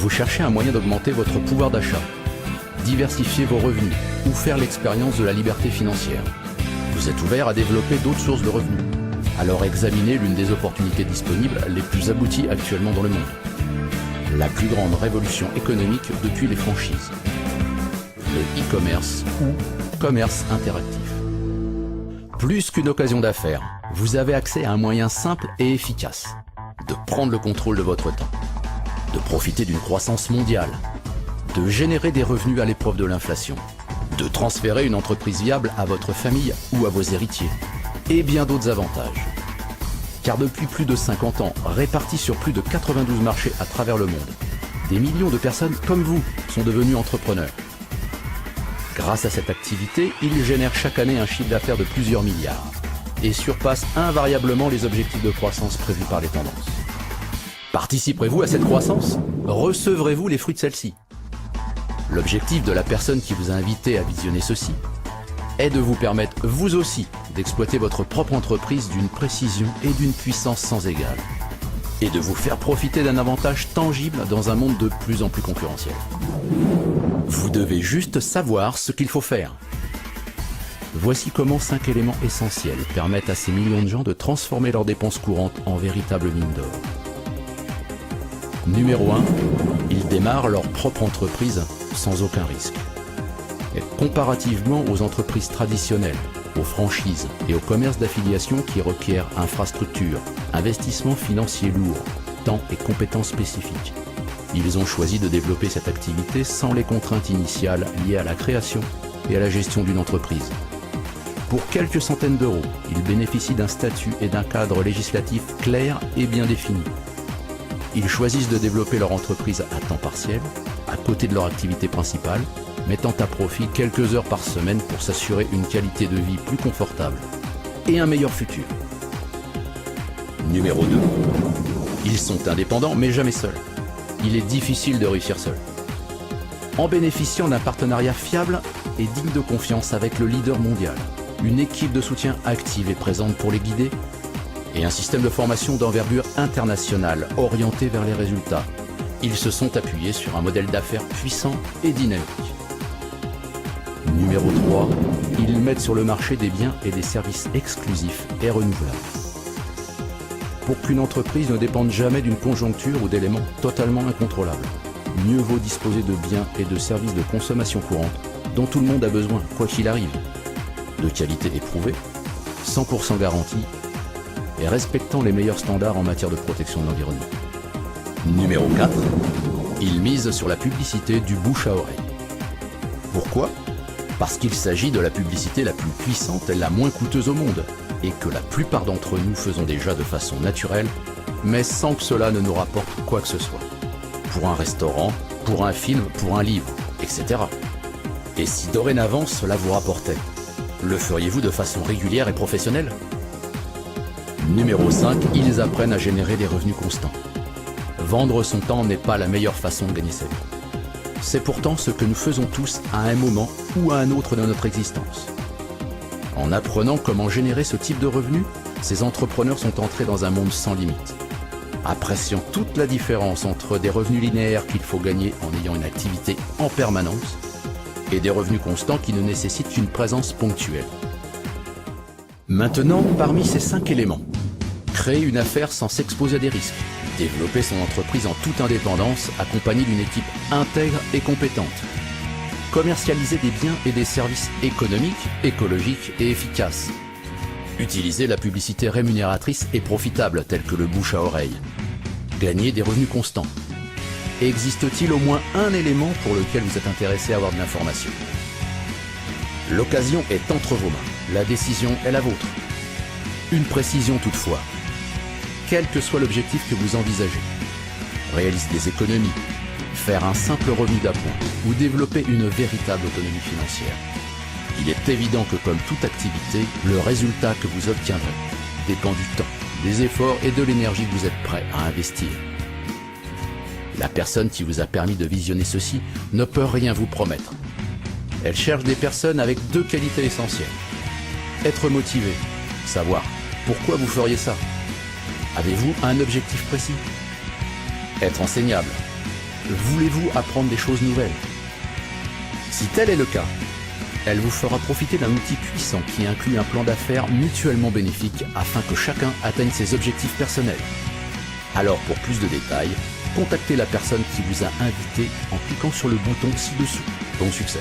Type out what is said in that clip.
Vous cherchez un moyen d'augmenter votre pouvoir d'achat, diversifier vos revenus ou faire l'expérience de la liberté financière. Vous êtes ouvert à développer d'autres sources de revenus. Alors examinez l'une des opportunités disponibles les plus abouties actuellement dans le monde. La plus grande révolution économique depuis les franchises. Le e-commerce ou commerce interactif. Plus qu'une occasion d'affaires, vous avez accès à un moyen simple et efficace de prendre le contrôle de votre temps, de profiter d'une croissance mondiale, de générer des revenus à l'épreuve de l'inflation, de transférer une entreprise viable à votre famille ou à vos héritiers, et bien d'autres avantages. Car depuis plus de 50 ans, répartis sur plus de 92 marchés à travers le monde, des millions de personnes comme vous sont devenues entrepreneurs. Grâce à cette activité, ils génèrent chaque année un chiffre d'affaires de plusieurs milliards et surpassent invariablement les objectifs de croissance prévus par les tendances. Participerez-vous à cette croissance? Recevrez-vous les fruits de celle-ci? L'objectif de la personne qui vous a invité à visionner ceci est de vous permettre, vous aussi, d'exploiter votre propre entreprise d'une précision et d'une puissance sans égale, et de vous faire profiter d'un avantage tangible dans un monde de plus en plus concurrentiel. Vous devez juste savoir ce qu'il faut faire. Voici comment 5 éléments essentiels permettent à ces millions de gens de transformer leurs dépenses courantes en véritables mines d'or. Numéro 1, ils démarrent leur propre entreprise sans aucun risque. Et comparativement aux entreprises traditionnelles, aux franchises et au commerce d'affiliation qui requièrent infrastructures, investissements financiers lourds, temps et compétences spécifiques, ils ont choisi de développer cette activité sans les contraintes initiales liées à la création et à la gestion d'une entreprise. Pour quelques centaines d'euros, ils bénéficient d'un statut et d'un cadre législatif clair et bien défini. Ils choisissent de développer leur entreprise à temps partiel, à côté de leur activité principale, mettant à profit quelques heures par semaine pour s'assurer une qualité de vie plus confortable et un meilleur futur. Numéro 2. Ils sont indépendants mais jamais seuls. Il est difficile de réussir seul. En bénéficiant d'un partenariat fiable et digne de confiance avec le leader mondial, une équipe de soutien active et présente pour les guider, et un système de formation d'envergure internationale orienté vers les résultats, ils se sont appuyés sur un modèle d'affaires puissant et dynamique. Numéro 3, ils mettent sur le marché des biens et des services exclusifs et renouvelables. Pour qu'une entreprise ne dépende jamais d'une conjoncture ou d'éléments totalement incontrôlables, mieux vaut disposer de biens et de services de consommation courante dont tout le monde a besoin, quoi qu'il arrive, de qualité éprouvée, 100% garantie et respectant les meilleurs standards en matière de protection de l'environnement. Numéro 4, ils misent sur la publicité du bouche à oreille. Pourquoi ? Parce qu'il s'agit de la publicité la plus puissante et la moins coûteuse au monde, et que la plupart d'entre nous faisons déjà de façon naturelle, mais sans que cela ne nous rapporte quoi que ce soit. Pour un restaurant, pour un film, pour un livre, etc. Et si dorénavant cela vous rapportait, le feriez-vous de façon régulière et professionnelle ? Numéro 5, ils apprennent à générer des revenus constants. Vendre son temps n'est pas la meilleure façon de gagner sa vie. C'est pourtant ce que nous faisons tous à un moment ou à un autre de notre existence. En apprenant comment générer ce type de revenus, ces entrepreneurs sont entrés dans un monde sans limite, appréciant toute la différence entre des revenus linéaires qu'il faut gagner en ayant une activité en permanence et des revenus constants qui ne nécessitent qu'une présence ponctuelle. Maintenant, parmi ces 5 éléments, créer une affaire sans s'exposer à des risques, développer son entreprise en toute indépendance accompagnée d'une équipe intègre et compétente, commercialiser des biens et des services économiques, écologiques et efficaces, utiliser la publicité rémunératrice et profitable telle que le bouche à oreille, gagner des revenus constants. Existe-t-il au moins un élément pour lequel vous êtes intéressé à avoir de l'information ? L'occasion est entre vos mains, la décision est la vôtre. Une précision toutefois. Quel que soit l'objectif que vous envisagez, réaliser des économies, faire un simple revenu d'appoint ou développer une véritable autonomie financière, il est évident que comme toute activité, le résultat que vous obtiendrez dépend du temps, des efforts et de l'énergie que vous êtes prêt à investir. La personne qui vous a permis de visionner ceci ne peut rien vous promettre. Elle cherche des personnes avec 2 qualités essentielles. Être motivé, savoir pourquoi vous feriez ça. Avez-vous un objectif précis ? Être enseignable, Voulez-vous apprendre des choses nouvelles? Si tel est le cas, elle vous fera profiter d'un outil puissant qui inclut un plan d'affaires mutuellement bénéfique afin que chacun atteigne ses objectifs personnels. Alors pour plus de détails, contactez la personne qui vous a invité en cliquant sur le bouton ci-dessous. Bon succès!